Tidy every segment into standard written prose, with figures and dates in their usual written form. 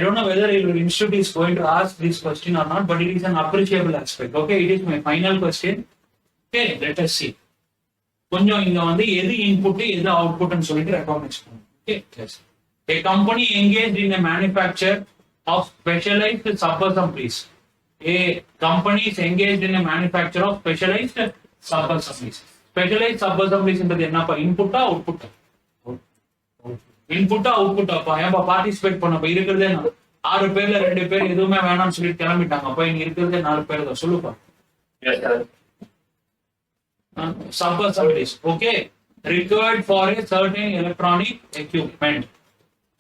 don't know whether your institute is going to ask this question or not, but it is an appreciable aspect. Okay, it is my final question. Okay, let us see. கொஞ்சம் இங்க வந்து எது input எது அவுட்புட்னு சொல்லிட்டு recognise பண்ணுங்க. Okay, yes. A company engaged in a manufacture of specialized sub-assemblies. A company is engaged in a manufacture of specialized sub-assemblies. Specialized sub-assemblies என்றது என்னப்பா? இன்புட்டா அவுட்புட்டா? இன்புட்டா அவுட்புட்டா? அப்பா ஏன்பா பார்ட்டிசிபேட் பண்ணப்ப இருக்கிறதே 6 பேர்ல 2 பேர் எதுவுமே வேணாம்னு சொல்லிட்டு கிளம்பிட்டாங்க. அப்ப இங்க இருக்கிறதே 4 பேர் தான். சொல்லுப்பா. Sub-assemblies, okay, required for a certain electronic equipment.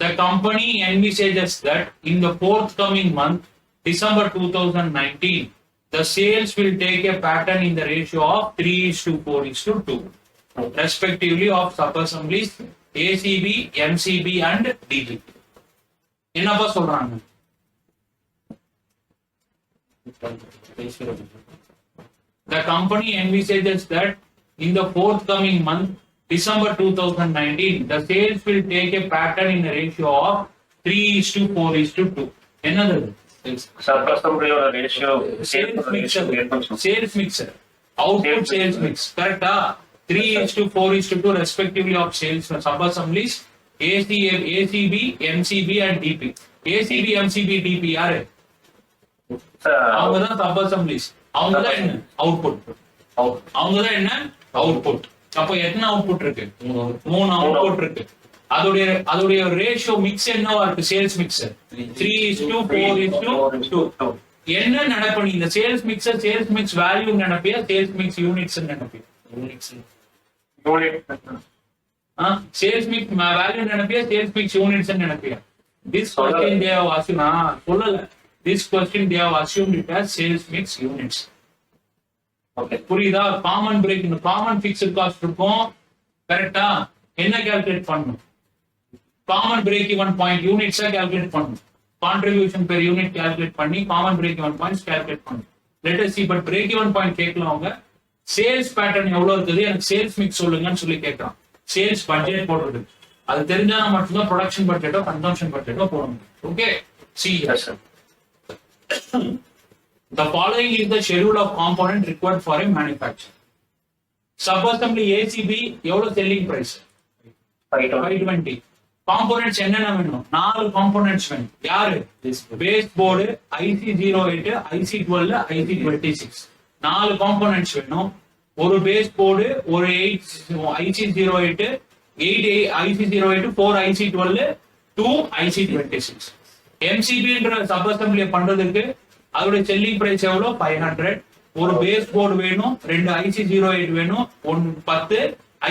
The company envisages that in the forthcoming month, December 2019, the sales will take a pattern in the ratio of 3:4:2, respectively of sub-assemblies ACB, MCB and DB. என்னப்பா சொல்றாங்க? The company envisages that in the forthcoming month, December 2019, the sales will take a pattern in a ratio of 3:4:2. என்னது? சப்-அசெம்பிளியோட ratio sales mixture output sales mix கரெக்டா? 3:4:2 respectively of sales sub-assemblies ACB, MCB and DP. ACB, MCB, DP யாரு? அவங்கதான் sub-assemblies. அவங்கதான் என்ன? Output. அவங்கதான் என்ன? Output. அப்ப எத்தனை அவுட்புட் இருக்கு? 3 அவுட்புட் இருக்கு. அதோடைய ரேஷியோ மிக்ஸ் என்னவா இருக்கு? Sales mixture 3:4:2. என்ன நினைப்ப நீ? இந்த sales mixture sales mix value நினைப்பியா சேல்ஸ் மிக்ஸ் யூனிட்ஸ் நினைப்பியா? சேல்ஸ் மிக்ஸ் வேல்யூ நினைப்பியா சேல்ஸ் மிக்ஸ் யூனிட்ஸ் நினைப்பியா? This question they have assumed சொல்லல. This question they have assumed it as sales mix units. Okay, புரியுதா? காமன் பிரேக் இந்த common fixed cost இருக்கும் கரெக்ட்டா? என்ன கால்குலேட் பண்ணனும்? காமன் பிரேக் ஈவன் பாயிண்ட் யூனிட்ஸா கால்குலேட் பண்ணனும். கான்ட்ரிபியூஷன் பெர் யூனிட் கால்குலேட் பண்ணி common break even points calculate பண்ணனும். Let us see. But break even point கேட்கலவங்க சேல்ஸ் பேட்டர்ன் எவ்வளவு இருக்குது எனக்கு சேல்ஸ் மிக்ஸ் சொல்லுங்கன்னு சொல்லி கேட்கறான். சேல்ஸ் பட்ஜெட் போடுறது அது தெரிஞ்சா மட்டும்தான் ப்ரொடக்ஷன் பட்ஜெட்டோ கன்சம்ஷன் பட்ஜெட்டோ போட முடியும். Okay, see yes sir. The following is the schedule of component required for a manufacture. Sub-assembly ACB எவ்வளவு selling price? 520. Components என்னென்ன வேணும்? 4 components வேணும். யாரு? Base board, IC08, IC12, IC26. 4 components வேணும். ஒரு base board, ஒரு IC08, 8 IC08, 4 IC12, 2 IC26. MCB sub assembly பண்றதுக்கு அதோட செல்லிங் பிரைஸ் எவ்வளவு? 500. ஒரு பேஸ் போர்டு வேணும், 2 IC08 வேணும், 10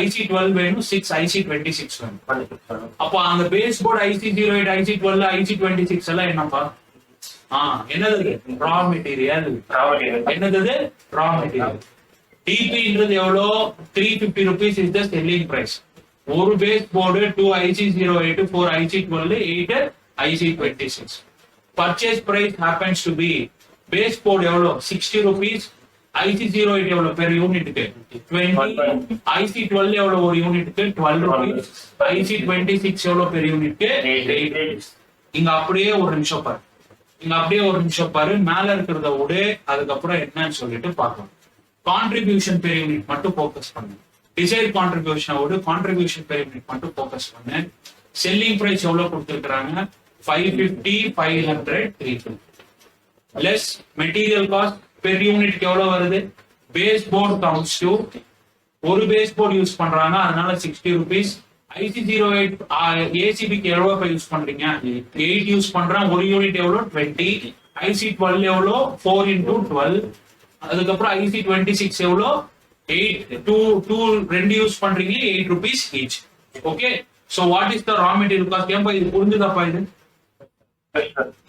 IC12 வேணும், 6 IC26 வேணும். அப்ப அந்த base board IC08, IC12, IC26 எல்லாம் என்னப்பா? என்னது? Raw material. என்னது? Raw material. டிபின்றது எவ்வளோ? 350 rupees is the selling price. ஒரு base board 2 IC08, 4 IC12, 8 IC26. Purchase price happens to be base board எவ்வளோ? 60 rupees. IC08 எவ்வளோ பெர் யூனிட்டுக்கு? 20. IC12 எவ்வளோ ஒரு யூனிட்டுக்கு? 12 rupees. IC26 எவ்வளோ பெர் யூனிட்டுக்கு? 8. இங்க அப்படியே ஒரு நிமிஷம் பாரு. மேல இருக்கிறத விட அதுக்கப்புறம் என்னன்னு சொல்லிட்டு பார்க்கலாம். கான்ட்ரிபியூஷன் பெர் யூனிட் மட்டும் போக்கஸ் பண்ணு. டிசைர் கான்ட்ரிபியூஷனோட கான்ட்ரிபியூஷன் பெர் யூனிட் மட்டும் போக்கஸ் பண்ணு. செல்லிங் பிரைஸ் எவ்வளவு கொடுத்திருக்காங்க? 550, 500, 350. less material cost per unit எவ்வளவு வருது? base board comes to ஒரு base board யூஸ் பண்றாங்க அதனால 60 rupees. IC08 ACB க்கு எவ்வளவு யூஸ் பண்றீங்க? 8 யூஸ் பண்றான். ஒரு யூனிட் எவ்வளவு? 20. IC12 எவ்வளவு? 4 into 12. அதுக்கப்புறம் IC26 எவ்வளவு? 8. 2 ரெண்டு யூஸ் பண்றீங்க, 8 rupees each. Okay, so what is the raw material cost? ஏன்பா இது புரிஞ்சுதாப்பா?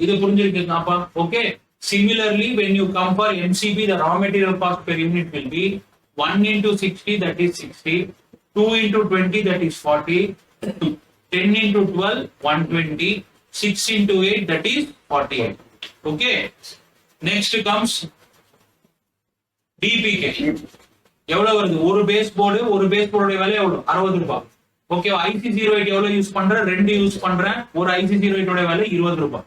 இது புரிஞ்சிருக்குதாப்பா? Okay, similarly when you compare MCB, the raw material cost per unit will be 1 into 60, that is 60, 2 into 20, that is 40, 10 into 12, 120, 6 into 8, that is 48. Okay, next comes DPK. எவ்வளவு வருது? ஒரு base board, ஒரு base போர்டோட விலை எவ்வளவு? 60 ரூபாய். Okay, IC08 எவ்வளவு use பண்றேன்? 2 use பண்றேன். ஒரு IC08 ஓட விலை 20 ரூபாய்.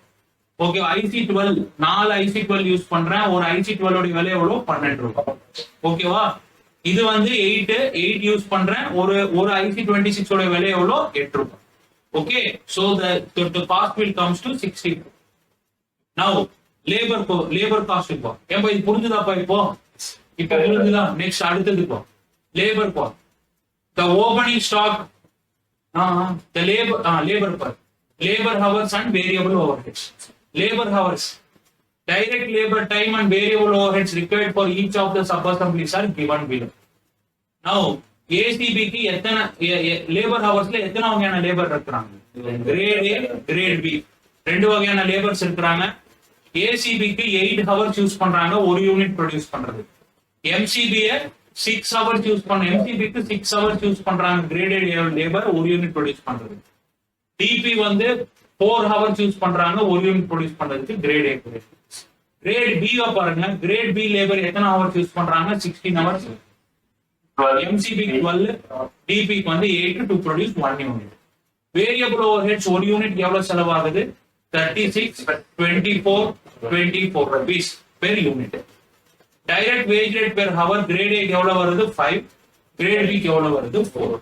ஓகே, IC12 4 IC12 யூஸ் பண்றேன். ஒரு IC12 உடைய விலை எவ்வளவு? 12 ரூபாய். ஓகேவா? இது வந்து 8 யூஸ் பண்றேன். ஒரு IC26 உடைய விலை எவ்வளவு? 8 ரூபாய். Okay, so the cost will comes to 60. now labor cost இப்போ ஏன்பா இது புரிஞ்சுதாப்பா? இப்போ புரிஞ்சுதா? நெக்ஸ்ட் அடுத்தது இப்போ labor cost. the opening stock the labor hours and variable overheads. Labor hours, direct labor time and variable overheads required for each of the sub-assemblies are given below. Now, ACB க்கு எத்தனை labour ஹவர்ஸ்ல எத்தனை வகையான labour இருக்கிறாங்க? Great A, great B, ரெண்டு வகையான labours இருக்கிறாங்க. ACB க்கு 8 hours use பண்றாங்க ஒரு யூனிட் ப்ரொடியூஸ் பண்றது. MCB 6 ஹவர்ஸ் யூஸ் பண்ண MCB க்கு 6 ஹவர்ஸ் யூஸ் பண்றாங்க கிரேடட் லேபர் ஒரு யூனிட் ப்ரொடியூஸ் பண்றது. DP வந்து 4 ஹவர்ஸ் யூஸ் பண்றாங்க ஒரு யூனிட் ப்ரொடியூஸ் பண்றதுக்கு கிரேட் A. கிரேட் B பாருங்க, கிரேட் B லேபர் எத்தனை ஹவர்ஸ் யூஸ் பண்றாங்க? 16 ஹவர்ஸ். MCB 12, DP வந்து 8 to produce 1 unit. Variable overheads ஒரு யூனிட் எவ்வளவு செலவாகுது? 36, 24, 24 rupees per unit. Direct wage rate per hour grade A எவ்வளவு வருது? 5, grade B எவ்வளவு வருது? 4.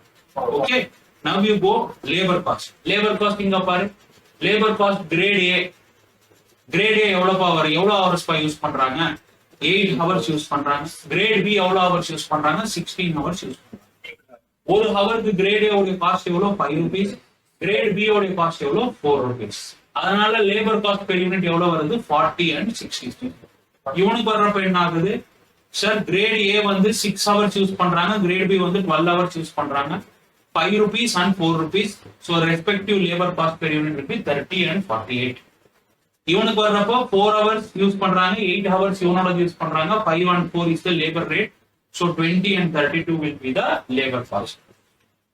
Okay, now you go labor cost. Labor cost இங்க பாரு, labor cost grade A எவ்வளவு பவர் எவ்வளவு ஹவர்ஸ் பா யூஸ் பண்றாங்க? 8 ஹவர்ஸ் யூஸ் பண்றாங்க. கிரேட் B எவ்வளவு ஹவர்ஸ் யூஸ் பண்றாங்க? 16 ஹவர்ஸ் யூஸ் பண்றாங்க. ஒரு ஹவருக்கு கிரேட் A உடைய காஸ்ட் எவ்வளவு? 5 ரூபீஸ். கிரேட் B உடைய காஸ்ட் எவ்வளவு? 4 ரூபீஸ். அதனால லேபர் காஸ்ட் பெர் யூனிட் எவ்வளவு வருது? 40 and 60. இவனுக்கு வர்றப்ப என்ன ஆகுது? சார் கிரேட் A வந்து 6 ஹவர்ஸ் யூஸ் பண்றாங்க, கிரேட் B வந்து 12 ஹவர்ஸ் யூஸ் பண்றாங்க. 5 rupees and 4 rupees. So respective labor cost per unit will be 30 and 48. இவனுக்கு வர்றப்போ 4 hours யூஸ் பண்றாங்க, 8 hours இவனோட யூஸ் பண்றாங்க. 5 and 4 is the labor rate. So 20 and 32 will be the labor cost.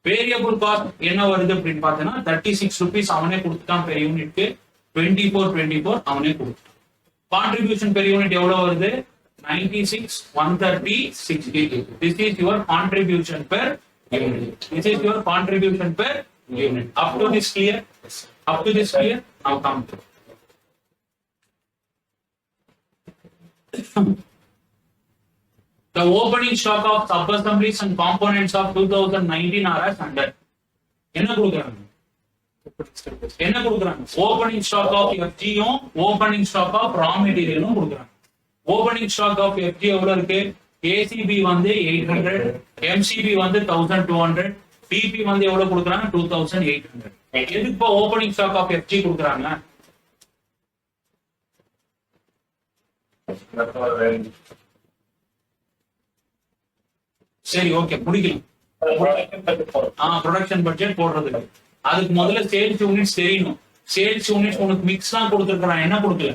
Variable cost என்ன வருது அப்படின்னு பார்த்தீங்கன்னா 36 rupees அவனே கொடுத்துட்டான் per unit. 24 அவனே கொடுத்துட்டான். Contribution per unit எவ்வளவு வருது? 96, 130, 62. This is your contribution per unit. This is your contribution per unit. Up to this clear? Up to this clear? Now come to the opening stock of sub-assemblies and components of 2019 are as under. என்ன கொடுக்குறாங்க? Opening stock of FGயும் opening stock of raw மெட்டீரியலும் கொடுக்குறாங்க. Opening stock of FG எவ்வளவு இருக்கு? ACB வந்து 800, MCB வந்து 1200, DP வந்து எவ்வளவு கொடுக்குறாங்க? 2800. எதுக்கு ஓபனிங் ஸ்டாக் ஆஃப் FG கொடுக்குறாங்க? சரி, ஓகே, முடிக்கலாம். ப்ரொடக்ஷன் பட்ஜெட் போடுறதுக்கு அதுக்கு முதல்ல சேல்ஸ் யூனிட்ஸ் தெரியணும். சேல்ஸ் யூனிட்ஸ் உனக்கு மிக்ஸ் தான் கொடுத்துருக்கான், என்ன கொடுக்கல?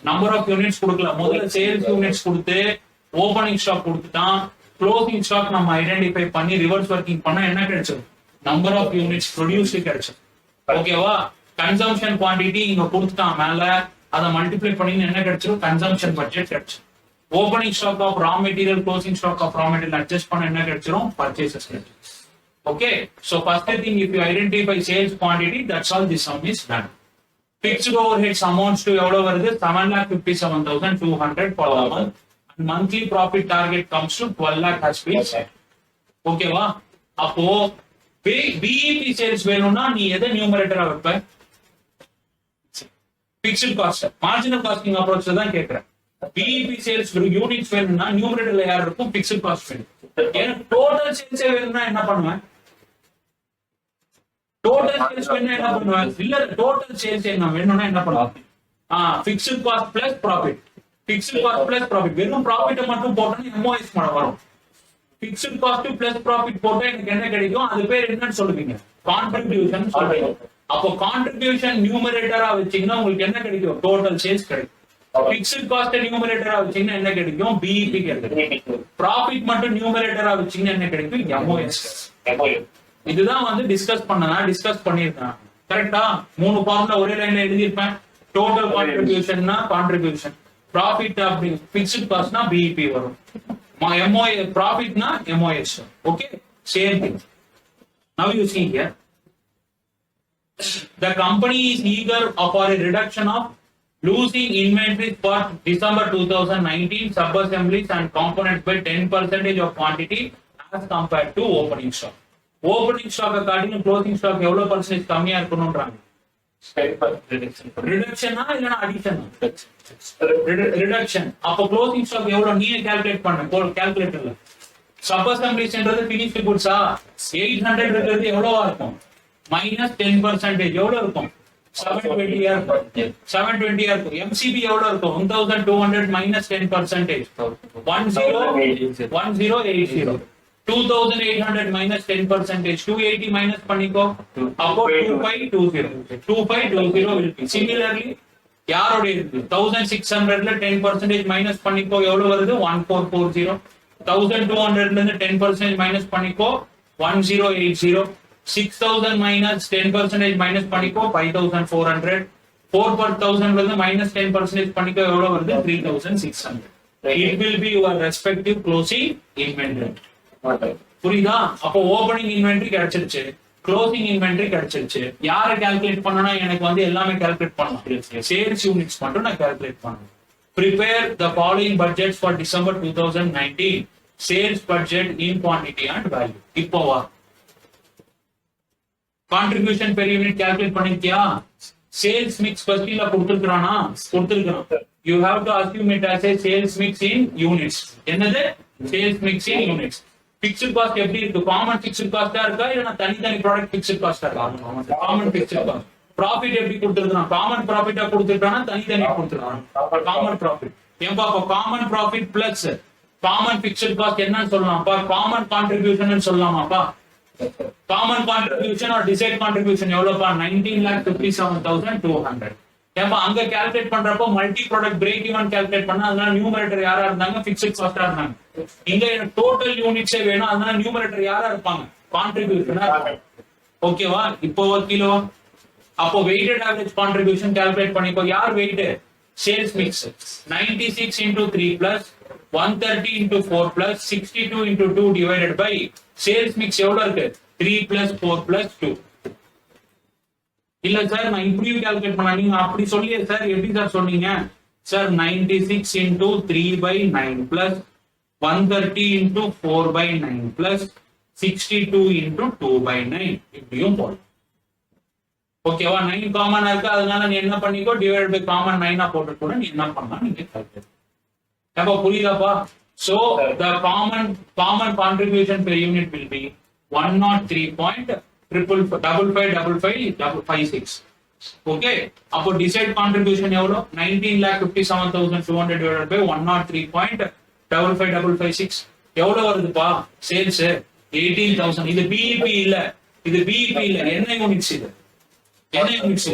நம்பர் ஆஃப் யூனிட்ஸ் கொடுக்கல. முதல்ல சேல்ஸ் யூனிட்ஸ் கொடுத்து ஓபனிங் ஸ்டாக் கொடுத்துட்டான். க்ளோசிங் ஸ்டாக் நம்ம ஐடென்டிஃபை பண்ணி ரிவர்ஸ் ஒர்க்கிங் பண்ணா என்ன கிடைச்சது? நம்பர் ஆஃப் யூனிட்ஸ் ப்ரொடியூஸ்டு கிடைச்சது. ஓகேவா? கன்சம்ஷன் குவான்டிட்டி இங்க கொடுத்துட்டான் மேல, அதை மல்டிப்ளை பண்ணி என்ன கிடைச்சிடும்? கன்சம்ஷன் பட்ஜெட் கிடைச்சிடும். Opening stock of raw material, closing stock of raw material adjust பண்ண என்ன கிடைச்சிடும்? பர்ச்சேசஸ் கிடைச்சிடும். Okay, so first thing, if you identify sales quantity, that's all this sum is done. Fixed overheads amounts to எவ்வளவு வருது? 7,57,200 for the month. And monthly profit target comes to 12 lakh has been set. Okay வா? அப்போ BEP sales வேணும்னா நீ எதை நியூமரேட்டரா வைப்ப? Fixed cost, marginal costing approach தான் கேக்குறேன். BEP sales யூனிட்ஸ் வேணும்னா நியூமரேட்டர்ல யார் இருக்கும்? Fixed cost வேணும். ஏன்னா டோட்டல் சேல்ஸ் வேணும்னா என்ன பண்ணுவேன்? டோட்டல் சேல்ஸ் வேணும்னா என்ன பண்ணுவேன்? இல்ல, டோட்டல் சேல்ஸ் என்ன வேணும்னா என்ன பண்ணுவேன்? Fixed cost plus profit. Fixed cost plus profit. வெறும் ப்ராஃபிட்டை மட்டும் போட்டோம்னா MOS பண்ண வரும். ஃபிக்ஸ்ட் காஸ்ட் பிளஸ் ப்ராஃபிட் போட்டா எனக்கு என்ன கிடைக்கும்? அது பேர் என்னன்னு சொல்லுவீங்க? கான்ட்ரிபியூஷன் சொல்றீங்க. அப்போ கான்ட்ரிபியூஷன் நியூமரேட்டரா வச்சீங்கன்னா உங்களுக்கு என்ன கிடைக்கும்? டோட்டல் சேல்ஸ் கிடைக்கும். பிக்ஸ்ட் காஸ்ட் நியூமரேட்டரா வச்சீங்கன்னா என்ன கிடைக்கும்? BEP கிடைக்கும். ப்ராஃபிட் மட்டும் நியூமரேட்டரா வச்சீங்கன்னா என்ன கிடைக்கும்? MOS. இதுதான் வந்து டிஸ்கஸ் பண்ணிருக்கேன். கரெக்டா? 3 ஃபார்முலா ஒரே லைன்ல எழுதியிருப்பேன். டோட்டல் கான்ட்ரிபியூஷன்னா கான்ட்ரிபியூஷன், ப்ராஃபிட் அப்படி பிக்ஸ்ட் காஸ்ட்னா BEP வரும், MOS ப்ராஃபிட்னா MOS. Okay, same thing. Now you see here, the company is eager for a reduction of Losing inventory for December 2019 sub-assemblies and components by 10% of quantity as compared to opening stock. Opening stock காட்டிலும் closing stock எவ்வளவு percentage கம்மியா இருக்கணும்ன்றாங்க. ரிடக்ஷனா இல்லனா அடிஷனா? Reduction. அப்ப closing stock எவ்வளவு நீயே calculate பண்ணு கால்குலேட்டர்ல. சப்-அசெம்பிளிஸ்ன்றது finished goods 800 இருக்கிறது எவ்வளவா இருக்கும்? -10% எவ்வளவு இருக்கும்? 720 இருக்கும். 720 இருக்கும். MCB எவ்வளவு இருக்கும்? 1200 -10%. 1080. 2800 -10%. 280 minus பண்ணிக்கோ. அப்போ 2520. 2520 will be. Similarly, யாரோட இருக்கு? 1600ல 10% minus பண்ணிக்கோ எவ்வளவு வருது? 1440. 1200ல இருந்து 10% minus பண்ணிக்கோ 1080. 6000 minus 10% minus பண்ணிக்கோ 5400. 4000ல இருந்து minus 10% பண்ணிக்கோ எவ்வளவு வருது? 3600. It will be your respective closing inventory. புரியுதா? அப்போ ஓபனிங் இன்வென்டரி கிடைச்சிருச்சு, க்ளோசிங் இன்வென்டரி கிடைச்சிருச்சு. யாரை கால்குலேட் பண்ணனா எனக்கு வந்து எல்லாமே கால்குலேட் பண்ணலாம். சேல்ஸ் யூனிட்ஸ் மட்டும் நான் கால்குலேட் பண்ணணும். Prepare the following budgets for December 2019. Sales budget in quantity and value. இப்போ வா. Contribution per unit calculate பண்ணிருக்கியா? Sales mix பஸ்டில கொடுத்திருக்கானா? கொடுத்திருக்கான். You have to assume it as a sales mix in units. என்னது? Sales mix in units. Fixed cost எப்படி இருக்கு? Common fixed cost இருக்கா இல்லனா தனித்தனி product fixed cost இருக்கா? Common fixed cost. Profit எப்படி கொடுத்திருக்கான்? Common profit கொடுத்திருக்கானா தனித்தனி கொடுத்திருக்கான்? Common profit. ஏன்பா அப்ப common profit plus common fixed cost என்னன்னு சொல்லலாம்ப்பா? Common contribution ன்னு சொல்லலாமாப்பா? Common contribution or decide contribution எவ்வளவுப்பா? 19,57,200. ஏன்பா அங்க கால்குலேட் பண்றப்போ multi product break even calculate பண்ணா அதனால நியூமரேட்டர் யாரா இருந்தாங்க? ஃபிக்ஸ்ட் காஸ்டா இருந்தாங்க. இங்க எனக்கு டோட்டல் யூனிட்ஸே வேணும், அதனால நியூமரேட்டர் யாரா இருப்பாங்க? கான்ட்ரிபியூஷனா. ஓகேவா? இப்போ கிலோ அப்போ வெயிட்டட் ஆவரேஜ் கான்ட்ரிபியூஷன் கால்குலேட் பண்ணிக்கோ. யார் wait? Sales mix 96 into 3 plus 130 into 4 plus 62 into 2 divided by sales mix எவ்வளவு இருக்கு? 3 plus 4 plus 2. இல்ல சார் நான் இப்படியும் கால்குலேட் பண்ண, நீங்க அப்படி சொல்லியே சார் எப்படி சார் சொன்னீங்க? Sir 96 into 3 by 9 plus 130 into 4 by 9 plus 62 into 2 by 9 இப்படியும் போடும். ஓகேவா? 9 காமனா இருக்கு, அதனால நீ என்ன பண்ணிக்கோ டிவைட் பை காமன் 9 போட்டு கூட நீ என்ன பண்ணலாம் நீங்க கால்குலேட். அப்ப புரியுதாப்பா? So the common contribution per unit will be 103.5555556. Okay, அப்போ decide contribution எவ்வளவு? 19,57,200 divided by 103.55556 எவ்வளவு வருதுப்பா? சேல்ஸ் 18,000. இது BEP இல்ல, இது BEP இல்ல, என்ன யூனிட்ஸ் இது? என்ன யூனிட்ஸ்?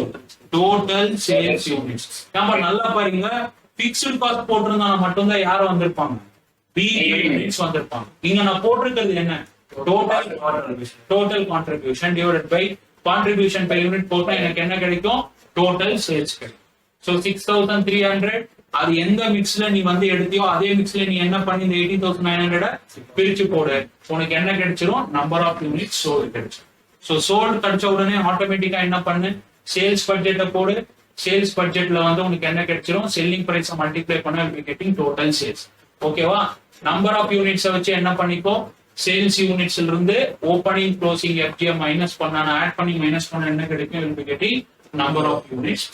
Total sales units. நம்ம நல்லா பாருங்க, பிக்ஸ்ட் காஸ்ட் போட்டிருந்தா மட்டும்தான் யாரும் வந்திருப்பாங்க? BEP யூனிட்ஸ் வந்திருப்பாங்க. இங்க நான் போட்டிருக்கிறது என்ன? Total contribution divided by contribution by unit போட்டா எனக்கு என்ன கிடைக்கும்? டோட்டல் சேல்ஸ் கிடைக்கும். சோ 6,300 அது எந்த மிக்ஸ்ல நீ வந்து எடுத்தியோ அதே மிக்ஸ்ல நீ என்ன பண்ணி இந்த 18,900 பிரிச்சு போடு, உனக்கு என்ன கிடைச்சிரும்? நம்பர் ஆஃப் யூனிட்ஸ் சோல்டு கிடைச்சிரும். சோ சோல்டு கிடைச்ச உடனே ஆட்டோமேட்டிக்கா என்ன பண்ணு? சேல்ஸ் பட்ஜெட்டை போடு. சேல்ஸ் பட்ஜெட்ல வந்து உனக்கு என்ன கிடைச்சிரும்? செல்லிங் பிரைஸ் மல்டிப்ளை பண்ண கெட்டிங் டோட்டல் சேல்ஸ். ஓகேவா? நம்பர் ஆஃப் யூனிட்ஸ் வச்சு என்ன பண்ணிக்கோ? சேல்ஸ் யூனிட்ஸ்ல இருந்து ஓப்பனிங் க்ளோசிங் FGM மைனஸ் பண்ண ஆட் பண்ணி மைனஸ் பண்ண என்ன கிடைக்கும்? Getting number of units.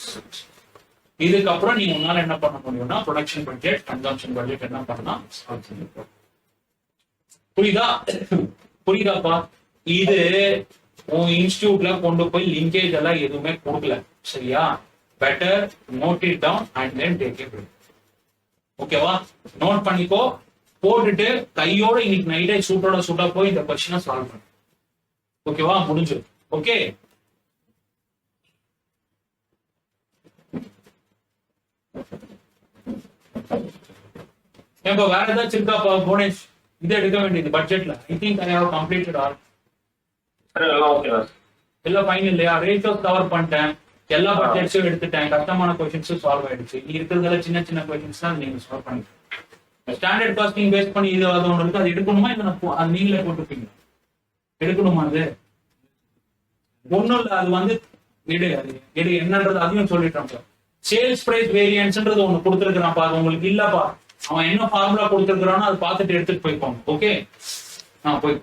இதுக்கப்புறம் நீ உன்னால என்ன பண்ண முடியும்னா ப்ரொடக்ஷன் பட்ஜெட், கன்சம்ஷன் பட்ஜெட் என்ன பண்ணலாம்? புரியுதா? புரியுதாப்பா? இது உன் இன்ஸ்டிடியூட்ல கொண்டு போய் லிங்கேஜ் எல்லாம் எதுவுமே கொடுக்கல, சரியா? Better note it down and then take it. ஓகேவா? நோட் பண்ணிக்கோ, போட்டுட்டு கையோட இன்னைக்கு நைட்டே சூட்டோட சூட்டா போய் இந்த கொஸ்டினை சால்வ் பண்ணு. ஓகேவா? முடிஞ்சு. ஓகே, இப்ப வேற ஏதாச்சும் இருக்காப்பா போனேஷ்? இதை எடுக்க வேண்டியது பட்ஜெட்ல. I think I have completed all. எல்லாம் ஃபைன் இல்லையா? ரேஷியோஸ் கவர் பண்ணிட்டேன், எல்லா பட்ஜெட்ஸும் எடுத்துட்டேன், கஷ்டமான கொஸ்டின்ஸும் சால்வ் ஆயிடுச்சு. இருக்கிறதுல சின்ன சின்ன கொஸ்டின்ஸ் தான் நீங்க சால்வ் பண்ணிட்டு ஸ்டாண்டர்ட் காஸ்டிங் பேஸ் பண்ணி இது அது ஒன்று இருக்கு, அது எடுக்கணுமா இல்லை அது நீங்களே போட்டுருப்பீங்க? எடுக்கணுமா? அது ஒன்றும் இல்லை, அது வந்து எடு என்னன்றது அதையும் சொல்லிட்டோம். சேல்ஸ் பிரைஸ் வேரியன்ஸ்ன்றது ஒண்ணு கொடுத்துருக்கான் பாருங்க, உங்களுக்கு இல்லப்பா அவன் என்ன ஃபார்முலா கொடுத்துருக்கானோ அதை பார்த்துட்டு எடுத்துட்டு போய்க்கோங்க. ஓகே, போய்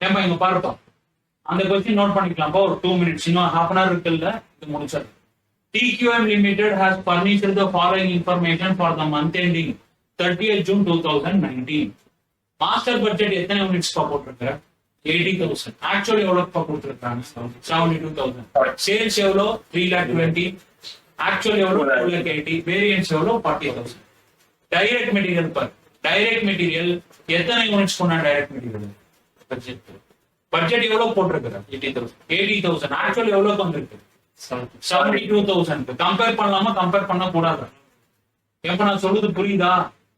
ஏன்பா இங்க பாருப்பா, அந்த கொஸ்டின் நோட் பண்ணிக்கலாம்ப்பா. ஒரு 2 minutes, இன்னும் half an hour இருக்குல்ல, இது முடிச்சிடு. TQM Limited has furnished the following information for the month ending 30th June 2019. Master budget எத்தனை யூனிட்ஸ் போட்டிருக்க? 80,000. ஆக்சுவலி எவ்வளவு கொடுத்துருக்காங்க? 72,000. சேல்ஸ் எவ்வளோ? 3,20,000. ஆக்சுவலி எவ்வளோ? 2,80,000. வேரியன்ஸ் எவ்வளோ? 40,000. Direct material per direct material எத்தனை யூனிட்ஸ் கொண்டா? டைரக்ட் மெட்டீரியல் பட்ஜெட் எவ்வளவு போட்டிருக்கு? 80,000. ஆக்சுவலி எவ்வளவு வந்திருக்கு? 72,000. கம்பேர் பண்ணலாமா? கம்பேர் பண்ண கூடாது. எப்ப நான் சொல்றது புரியுதா?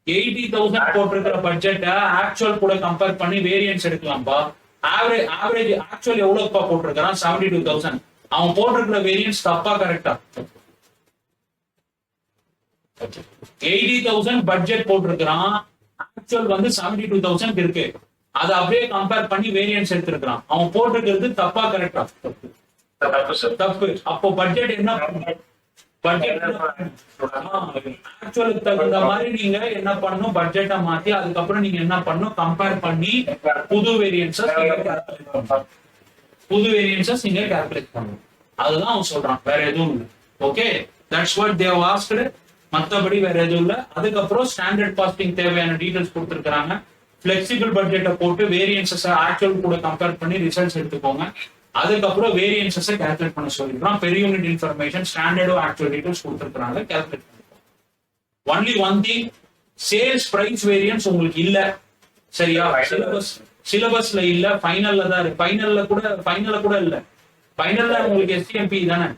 80,000 போட்டிருக்கிற பட்ஜெட்டை ஆக்சுவல் கூட கம்பேர் பண்ணி வேரியன்ஸ் எடுக்கலாம்பா. ஆவரேஜ் ஆக்சுவல் எவ்வளவுப்பா போட்டிருக்கான்? 72,000. அவன் போட்டிருக்கிற வேரியன்ஸ் தப்பா கரெக்டா? 80,000 பட்ஜெட் போட்டிருக்கிறான், ஆக்சுவல் வந்து 72,000 இருக்கு. அதை அப்படியே கம்பேர் பண்ணி வேரியன்ஸ் எடுத்திருக்கான். அவன் போட்டிருக்கிறது தப்பா கரெக்டா? தப்பு. அப்போ பட்ஜெட் என்ன பண்ணும்? பட்ஜெட் ஆக்சுவலுக்கு தகுந்த மாதிரி நீங்க என்ன பண்ணணும்? பட்ஜெட்டை மாத்தி அதுக்கப்புறம் நீங்க என்ன பண்ணணும்? கம்பேர் பண்ணி புது வேரியன்ஸஸ் நீங்க கால்குலேட் பண்ணணும். அதுதான் அவன் சொல்றான், வேற எதுவும் இல்லை. Okay, that's what they have asked. மத்தபடி வேற எதுவும் இல்லை. அதுக்கப்புறம் ஸ்டாண்டர்ட் காஸ்டிங் தேவையான டீடைல்ஸ் கொடுத்துருக்காங்க. பிளெக்சிபிள் பட்ஜெட்டை போட்டு வேரியன்சஸ் ஆக்சுவல் கூட கம்பேர் பண்ணி ரிசல்ட்ஸ் எடுத்துக்கோங்க. அதுக்கப்புறம் வேரியன்சஸ் கால்குலேட் பண்ண சொல்லிருக்கான். பெர் யூனிட் இன்ஃபர்மேஷன் ஸ்டாண்டர்டும் ஆக்சுவல் டீடைல்ஸ் கொடுத்துருக்காங்க, கால்குலேட் பண்ணிக்கோங்க. Only one thing, sales price variance உங்களுக்கு இல்ல, சரியா? சிலபஸ்ல இல்ல, ஃபைனல்ல தான் இருக்கு. ஃபைனல்ல கூட இல்ல. ஃபைனல்ல உங்களுக்கு எஸ்டிஎம்பி தானே,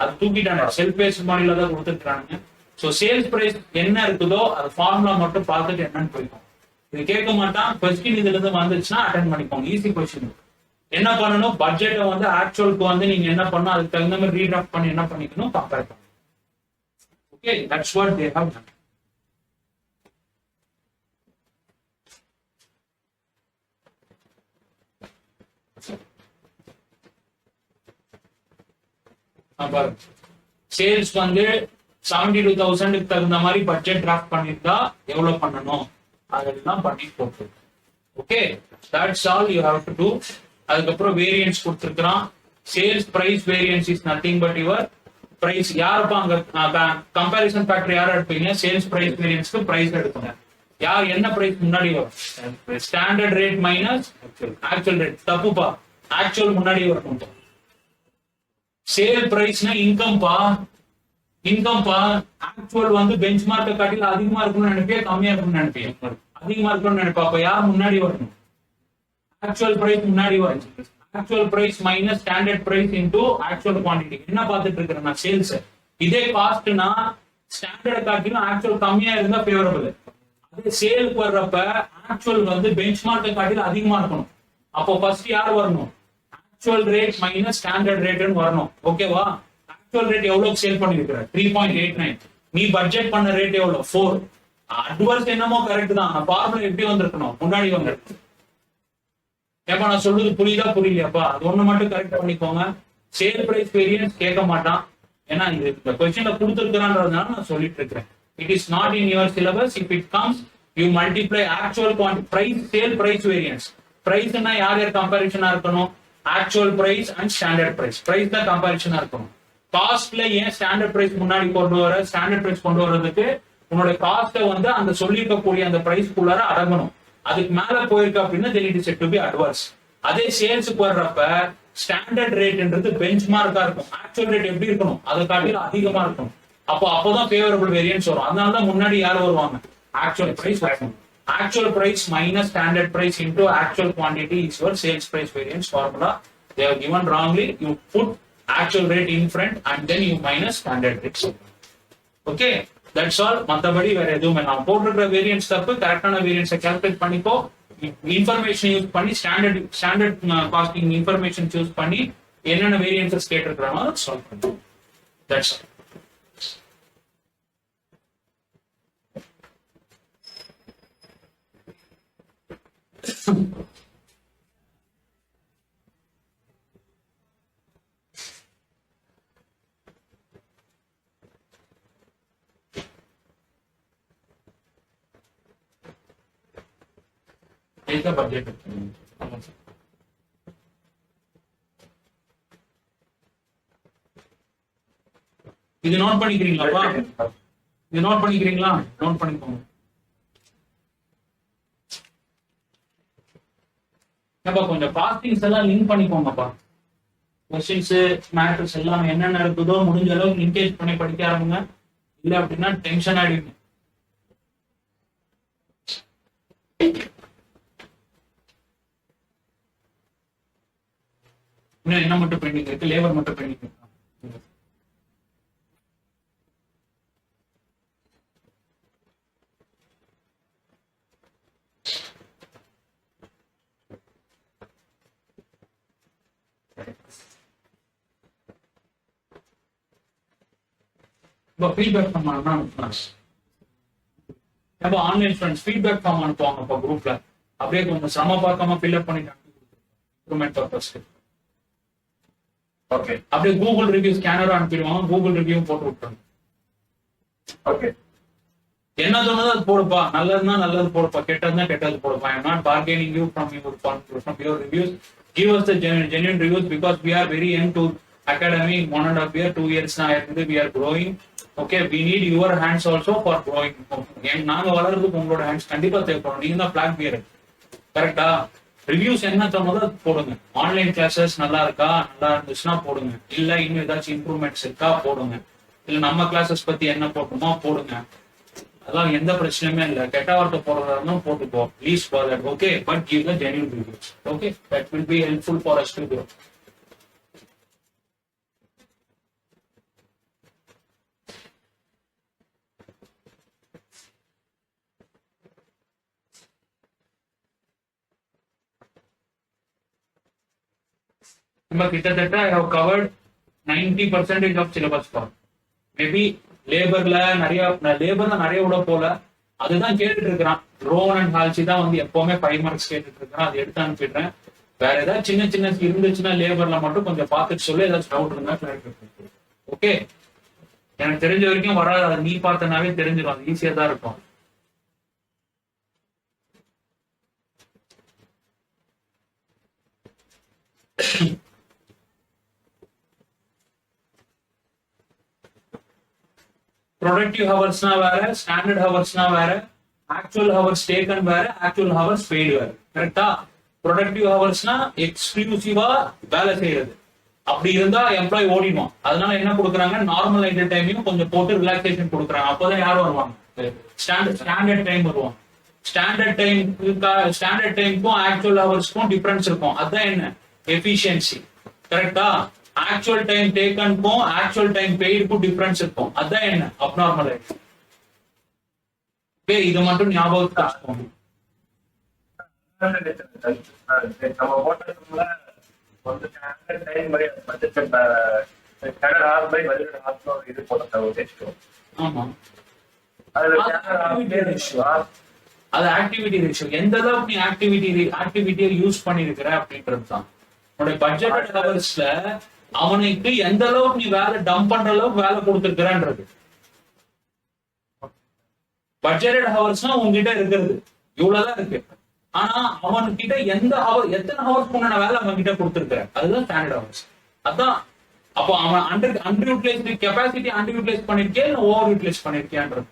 அது தூக்கிட்டாங்க. செல்ஃப் பேஸ்ட் மாடல்ல தான் கொடுத்துருக்காங்க. ஸோ சேல்ஸ் பிரைஸ் என்ன இருக்குதோ அது ஃபார்முலா மட்டும் பார்த்துட்டு என்னன்னு போய்க்கும். இது கேட்க மாட்டான். கொஸ்டின் இதுல இருந்து வந்துச்சுன்னா அட்டென்ட் பண்ணிக்கோங்க. Easy question. என்ன பண்ணணும்? பட்ஜெட்டை வந்து ஆக்சுவலுக்கு வந்து நீங்க என்ன பண்ணணும்? அதுக்கு தகுந்த மாதிரி ரீட்ராஃப்ட் பண்ணி என்ன பண்ணிக்கணும்? கம்பேர் பண்ணணும். Okay, that's what they have done. Sales வந்து 72,000 தகுந்த மாதிரி பட்ஜெட் டிராஃப்ட் பண்ணிருந்தா எவ்வளவு பண்ணணும்? அதெல்லாம் பண்ணி போட்டு. Okay, that's all you have to do. அதுக்கப்புறம் வேரியன்ஸ் கொடுத்துருக்கான். Sales price variance is nothing but your price. யாருப்பா அங்க கம்பேரிசன் ஃபேக்டர் யார் எடுப்பீங்க? சேல்ஸ் பிரைஸ் வேரியன்ஸ்க்கு பிரைஸ் எடுப்பீங்க. யார் என்ன பிரைஸ் முன்னாடி வரும்? Standard rate minus actual rate. தப்புப்பா, ஆக்சுவல் முன்னாடி வரும். சேல் பிரைஸ்னா இன்கம்பா. ஆக்சுவல் வந்து பெஞ்ச் மார்க்கை காட்டில அதிகமா இருக்கணும்னு நினைப்பியா, கம்மியா இருக்கணும்னு நினைப்பியா? அதிகமா இருக்கணும்னு நினைப்பா. அப்ப யார் முன்னாடி வரணும்? ஆக்சுவல் பிரைஸ் முன்னாடி வரும். Actual price minus standard price into actual quantity. என்ன பார்த்துட்டு இருக்கிறேன் நான்? சேல்ஸ். இதே காஸ்ட்னா ஸ்டாண்டர்ட் காட்டிலும் ஆக்சுவல் கம்மியா இருந்தா ஃபேவரபிள். அதே சேலுக்கு வர்றப்ப ஆக்சுவல் வந்து பெஞ்ச் மார்க்கை காட்டில அதிகமா இருக்கணும். அப்போ ஃபர்ஸ்ட் யார் வரணும்? ஆக்சுவல் ரேட் மைனஸ் ஸ்டாண்டர்ட் ரேட்னு வரணும். ஓகேவா? ஆக்சுவல் ரேட் எவ்வளவு சேல் பண்ணிருக்கிற? 3.89. நீ பட்ஜெட் பண்ண ரேட் எவ்வளவு? 4. அட்வர்ஸ் என்னமோ கரெக்ட் தான். ஃபார்முலா எப்படி வந்திருக்கணும்? முன்னாடி வந்திருக்கு. ஏப்பா நான் சொல்றது புரியுதா புரியலையாப்பா? அது ஒண்ணு மட்டும் கரெக்ட் பண்ணிக்கோங்க. சேல் பிரைஸ் வேரியன்ஸ் கேட்க மாட்டான், ஏன்னா இது இந்த கொஸ்டின்ல கொடுத்துருக்கான்றதுனால நான் சொல்லிட்டு இருக்கிறேன். It is not in your syllabus. If it comes you multiply actual price sale price variance. பிரைஸ்னா யார் யார் கம்பேரிஷனா இருக்கணும்? Actual price and standard price. Price தான் கம்பேரிஷனா இருக்கணும். காஸ்ட்ல ஏன் ஸ்டாண்டர்ட் பிரைஸ் முன்னாடி கொண்டு வர? ஸ்டாண்டர்ட் பிரைஸ் கொண்டு வர்றதுக்கு உன்னோட காஸ்ட்டை வந்து அந்த சொல்லிருக்கக்கூடிய அந்த பிரைஸ்க்குள்ளார அடங்கணும். அதுக்கு மேல போயிருக்கு அப்படின்னா then it is said to be adverse. அதே சேல்ஸுக்கு வர்றப்ப ஸ்டாண்டர்ட் ரேட்ன்றது பெஞ்ச் மார்க்கா இருக்கும். ஆக்சுவல் ரேட் எப்படி இருக்கணும்? அதை காட்டிலும் அதிகமா இருக்கணும். அப்போதான் ஃபேவரபிள் வேரியன்ஸ் வரும். அதனாலதான் முன்னாடி யார் வருவாங்க? ஆக்சுவல் பிரைஸ் வரணும். Actual price minus standard price into actual quantity is your sales price variance formula. they have given wrongly, you put actual rate in front and then you minus standard rates. Okay, that's all. மத்தபடி வேற எதுவுமே நான் போட்டிருக்கிற variance தப்பு, கரெக்டான வேரியன்ஸை calculate பண்ணிக்கோ, information use பண்ணி standard costing information choose பண்ணி என்னென்ன வேரியன்ஸஸ் கேட்டிருக்கிறாங்களோ அதை சால்வ் பண்ணுவோம். That's all. Take the budget. இது நோட் பண்ணிக்கிறீங்களாப்பா? இது நோட் பண்ணிக்கிறீங்களா? நோட் பண்ணிக்கோங்க. கொஞ்சம் பாஸ்டிங்ஸ் எல்லாம் லிங்க் பண்ணிக்கோங்கப்பா. கொஸ்டின்ஸ் மேட்டர்ஸ் எல்லாம் என்னென்ன இருக்குதோ முடிஞ்ச அளவுக்கு லிங்கேஜ் பண்ணி படிக்க ஆரம்பிங்க. இல்லை அப்படின்னா டென்ஷன் ஆயிடுவீங்க. இன்னும் என்ன மட்டும் பெண்டிங் இருக்கு? லேபர் மட்டும் பெண்டிங் இருக்கு. ஃபீட்பேக் ஃபார்ம் அனுப்பணும். ஆன்லைன் ஃப்ரெண்ட்ஸ் ஃபீட்பேக் ஃபார்ம் அனுப்புவாங்க குரூப்ல. அப்படியே கொஞ்சம் சிரம பார்க்காம ஃபில்அப் பண்ணிட்டாங்க இம்ப்ரூவ்மெண்ட் பர்பஸ்க்கு. ஓகே, அப்படியே கூகுள் ரிவ்யூ ஸ்கேனரும் அனுப்பிடுவாங்க. கூகுள் ரிவ்யூ போட்டு விட்டுருங்க. ஓகே, என்ன தோணுதோ அது போடுப்பா. நல்லதுன்னா நல்லது போடுப்பா, கெட்டதுன்னா கெட்டது போடுப்பா. I am not bargaining you from your reviews. Give us the genuine reviews because we are very young to academy. 1.5 year 2 years now we are growing. Okay, we need your hands also for growing. நாங்க வளர்றதுக்கு உங்களோட hands கண்டிப்பா தேவைப்படும். நீங்க தான் black pier. கரெக்டா? Reviews என்ன தோணுதோ போடுங்க. ஆன்லைன் கிளாஸஸ் நல்லா இருக்கா, நல்லா இருந்துச்சுன்னா போடுங்க. இல்ல இன்னும் ஏதாச்சும் இம்ப்ரூவ்மெண்ட்ஸ் இருக்கா போடுங்க. இல்ல நம்ம கிளாஸஸ் பத்தி என்ன போட்டோமோ போடுங்க. அதெல்லாம் எந்த பிரச்சனையுமே இல்லை. கெட்ட வார்த்தை போடுறதா போட்டுக்கோ. Please for that. Okay, but give the genuine reviews. Okay, that will be helpful for us to grow. நம்ம கிட்டத்தட்ட I have covered 90% of syllabus for. Maybe லேபர்ல நிறைய விட போல. அதுதான் கேட்டுட்டு இருக்கிறான். ரோன் அண்ட் ஹால்சி தான் வந்து எப்பவுமே 5 மார்க்ஸ் கேட்டுட்டு இருக்கிறான். அதை எடுத்து அனுப்பிடுறேன். வேற ஏதாவது சின்ன சின்ன இருந்துச்சுன்னா லேபர்ல மட்டும் கொஞ்சம் பார்த்துட்டு சொல்லி ஏதாச்சும் டவுட் இருந்தா கிளாரிஃபை. ஓகே, எனக்கு தெரிஞ்ச வரைக்கும் வராது. அதை நீ பார்த்தனாவே தெரிஞ்சிடும். அது ஈஸியா தான் இருக்கும். ப்ரொடக்டிவ் ஹவர்ஸ்னா வேற, ஸ்டாண்டர்ட் ஹவர்ஸ்னா வேற, ஆக்சுவல் ஹவர்ஸ் டேக்கன் வேற, ஆக்சுவல் ஹவர்ஸ் பெய்டு வேற. கரெக்டா? ப்ரொடக்டிவ் ஹவர்ஸ்னா எக்ஸ்க்ளூசிவா வேலை செய்யறது. அப்படி இருந்தா எம்ப்ளாய் ஓடிடுவான். அதனால என்ன கொடுக்குறாங்க, நார்மல் ஐடல் டைமையும் கொஞ்சம் போட்டு ரிலாக்ஸேஷன் கொடுக்குறாங்க. அப்போதான் யாரும் வருவாங்க, ஸ்டாண்டர்ட் டைம் வருவாங்க. ஸ்டாண்டர்ட் டைமுக்கும் ஆக்சுவல் ஹவர்ஸ்க்கும் டிஃபரன்ஸ் இருக்கும். அதுதான் என்ன, எஃபிஷியன்சி. கரெக்டா? ஆக்சுவல் டைம் டேக்கனுக்கும் ஆக்சுவல் டைம் பெய்டுக்கும் டிஃபரன்ஸ் இருக்கும். அதான் என்ன, அப்நார்மல் ஆயிடுச்சு. இது மட்டும் ஞாபகத்துக்கு வச்சுக்கோங்க. ஆமா, அது ஆக்டிவிட்டி ரேஷியோ. எந்த அளவுக்கு நீ ஆக்டிவிட்டியை யூஸ் பண்ணிருக்கிற அப்படின்றது தான். உன்னுடைய பட்ஜெட் ஹவர்ஸ்ல அவனுக்கு எந்த அளவுக்கு நீ வேலை டம்ப் பண்ற அளவுக்கு வேலை கொடுத்துருக்கிறான்றது. பட்ஜெட் ஹவர்ஸ்னா உங்ககிட்ட இருக்கிறது இவ்வளவுதான் இருக்கு. ஆனா அவன்கிட்ட எத்தனை ஹவர்ஸ் உண்டான வேலை அவன் கிட்ட கொடுத்துருக்கிற, அதுதான் ஸ்டாண்டர்ட் ஹவர்ஸ். அதான். அப்போ அவன் under utilise capacity under utilise பண்ணிருக்கியா இல்ல ஓவர் யூட்டிலைஸ் பண்ணிருக்கியான்றது.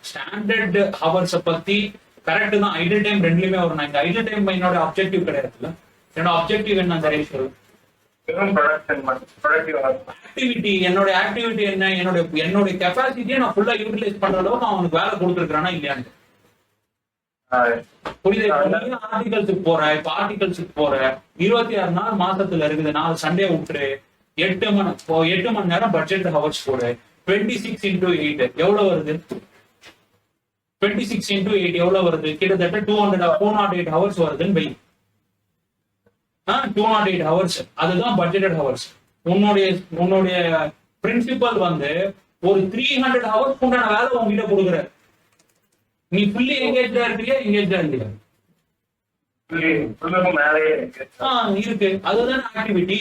ஸ்டாண்டர்ட் ஹவர்ஸ் பத்தி கரெக்ட் தான். ஐடியல் டைம் ரெண்டுலயுமே வரும். இந்த ஐடியல் டைம் என்னோட அப்ஜெக்டிவ் கிடையாதுல்ல. என்னோட அப்ஜெக்டிவ் என்ன தெரியும் சொல்லு. வெறும் ப்ரொடக்ஷன் மட்டும் ப்ரொடக்டிவ் ஆக்டிவிட்டி என்னோட ஆக்டிவிட்டி என்ன, என்னோட கெப்பாசிட்டியை நான் ஃபுல்லா யூட்டிலைஸ் பண்ற அளவுக்கு அவனுக்கு வேலை கொடுத்துருக்கானா இல்லையான்னு புரியுது. ஆர்டிகல்ஸுக்கு போற, இப்ப ஆர்டிகல்ஸுக்கு போற 26 நாள் மாசத்துல இருக்குது, 4 சண்டே விட்டுரு, 8 மணி நேரம் பட்ஜெட் ஹவர்ஸ் போடு, 26 into 8 எவ்வளவு வருது? 26 into 8 எவ்வளவு வருது? கிட்டத்தட்ட 208 ஹவர்ஸ் வருதுன்னு வை. 208 ஹவர்ஸ், அதுதான் பட்ஜெட்டட் ஹவர்ஸ். உன்னுடைய பிரின்சிபல் வந்து ஒரு 300 ஹவர்ஸ் உண்டான வேலை உங்ககிட்ட கொடுக்குற. நீ ஃபுல்லி எங்கேஜா இருக்கிறியா, எங்கேஜா இல்லையா? மேலேயே இருக்கு. அதுதான் ஆக்டிவிட்டி.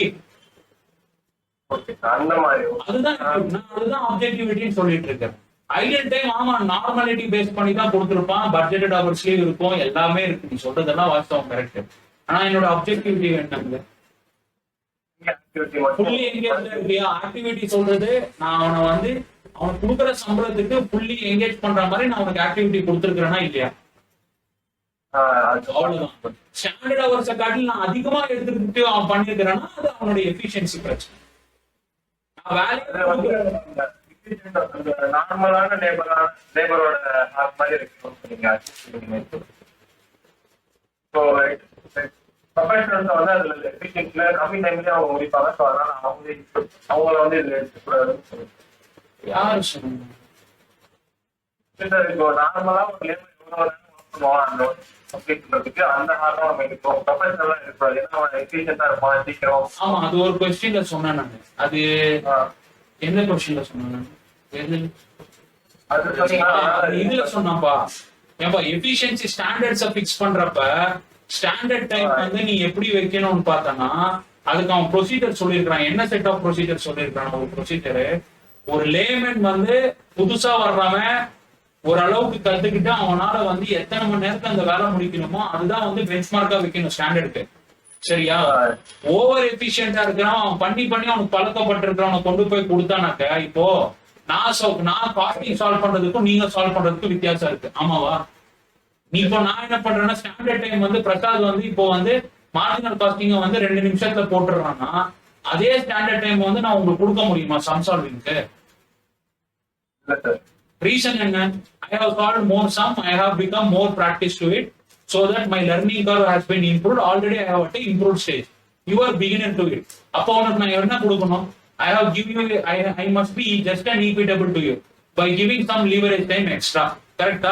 அந்த மாதிரி அதுதான் ஆப்ஜெக்டிவிட்டின்னு சொல்லிட்டு இருக்கேன். ஐடியல் டைம் ஆமா நார்மாலிட்டி பேஸ் பண்ணி தான் கொடுத்துருப்பான், பட்ஜெட்டட் ஹவர்ஸ்லயும் இருக்கும், எல்லாமே இருக்கு. நீ சொல்றதெல்லாம் வாஸ்தவம் கரெக்ட். ஆனா என்னோட ஆப்ஜெக்டிவிட்டி வேண்டாங்க. ஃபுல்லி எங்கேஜ் இருக்கியா ஆக்டிவிட்டி சொல்றது, நான் அவனை வந்து அவனுக்கு கொடுக்குற சம்பளத்துக்கு ஃபுல்லி என்கேஜ் பண்ற மாதிரி நான் அவனுக்கு ஆக்டிவிட்டி கொடுத்துருக்கிறேன்னா இல்லையா? அவ்வளவுதான். ஸ்டாண்டர்ட் ஹவர்ஸை காட்டில் நான் அதிகமா எடுத்துக்கிட்டு அவன் பண்ணிருக்கிறான்னா அது அவனுடைய எஃபிஷியன்சி பிரச்சனை. நார்மலான லேபரோட மாதிரி இருக்கு. ப்ரொஃபஷனல்ஸ் வந்து அதுல எஃபிஷியன்சில கம்மி டைம்லயே அவங்க முடிப்பாங்க. ஸோ அதனால அவங்கள வந்து இதுல எடுத்துக்கூடாதுன்னு சொல்லுங்க. யாரு சொன்னாங்க? இப்போ நார்மலா ஒரு லேபர் எவ்வளவு ஒர்க் பண்ணுவான் அந்த கம்ப்ளீட் பண்றதுக்கு, அந்த மாதிரி நம்ம எடுப்போம். ப்ரொஃபஷனலா இருக்கக்கூடாது, ஏன்னா அவன் எஃபிஷியன்டா இருப்பான் சீக்கிரம். ஆமா, அது ஒரு கொஸ்டின்ல சொன்னேன் நான். அது எந்த கொஸ்டின்ல சொன்னேன் நான்? இதுல சொன்னாப்பா. ஏப்பா எஃபிஷியன்சி ஸ்டாண்டர்ட்ஸை ஃபிக்ஸ் பண்றப்ப ஸ்டாண்டர்ட் டைம் வந்து நீ எப்படி வைக்கணும்னு பார்த்தனா அதுக்கு அவன் ப்ரொசீஜர் சொல்லியிருக்கான். என்ன செட் ஆஃப் ப்ரொசீஜர் சொல்லியிருக்கான்? ஒரு ப்ரொசீஜரு ஒரு லேமன் வந்து புதுசா வர்றவன் ஓரளவுக்கு கத்துக்கிட்டு அவனால வந்து எத்தனை மணி நேரத்துல அந்த வேலை முடிக்கணுமோ அதுதான் வந்து பெஞ்ச்மார்க்கா வைக்கணும் ஸ்டாண்டர்டுக்கு. சரியா? ஓவர் எஃபிஷியன்டா இருக்கிறான், அவன் பண்ணி அவனுக்கு பழக்கப்பட்டிருக்கிறவனை கொண்டு போய் கொடுத்தானாக்க, இப்போ நான் காஸ்டிங் சால்வ் பண்றதுக்கும் நீங்க சால்வ் பண்றதுக்கும் வித்தியாசம் இருக்கு. ஆமாவா? நீ இப்போ நான் என்ன பண்றேன்னா ஸ்டாண்டர்ட் டைம் வந்து பிரசாத் வந்து இப்போ வந்து மார்ஜினல் காஸ்டிங்க வந்து 2 நிமிஷத்துல போட்டுறான்னா அதே ஸ்டாண்டர்ட் டைம் வந்து நான் உங்களுக்கு கொடுக்க முடியுமா சம் சால்விங்க்கு? ரீசன் என்ன? I have solved more sum, I have become more practice to it, so that my learning curve has been improved. Already I have at a improved stage. You are beginner to it. அப்போ உனக்கு நான் என்ன கொடுக்கணும்? I have give you, I must be just an equitable to you by giving some leverage time extra. Correct?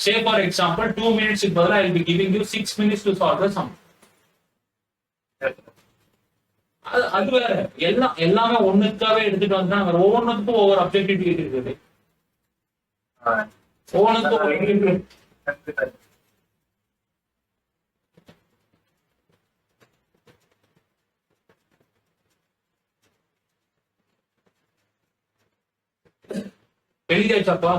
Say for example 2 minutes க்கு பதிலா I will be giving you 6 minutes to solve the sum. அது வேற. எல்லாமே ஒண்ணுக்காவே எடுத்துட்டு வந்தா ஒவ்வொன்றுக்கும் ஒவ்வொரு objectivity இருக்குது. ஒவ்வொன்றுக்கும் எழுதியாச்சாப்பா?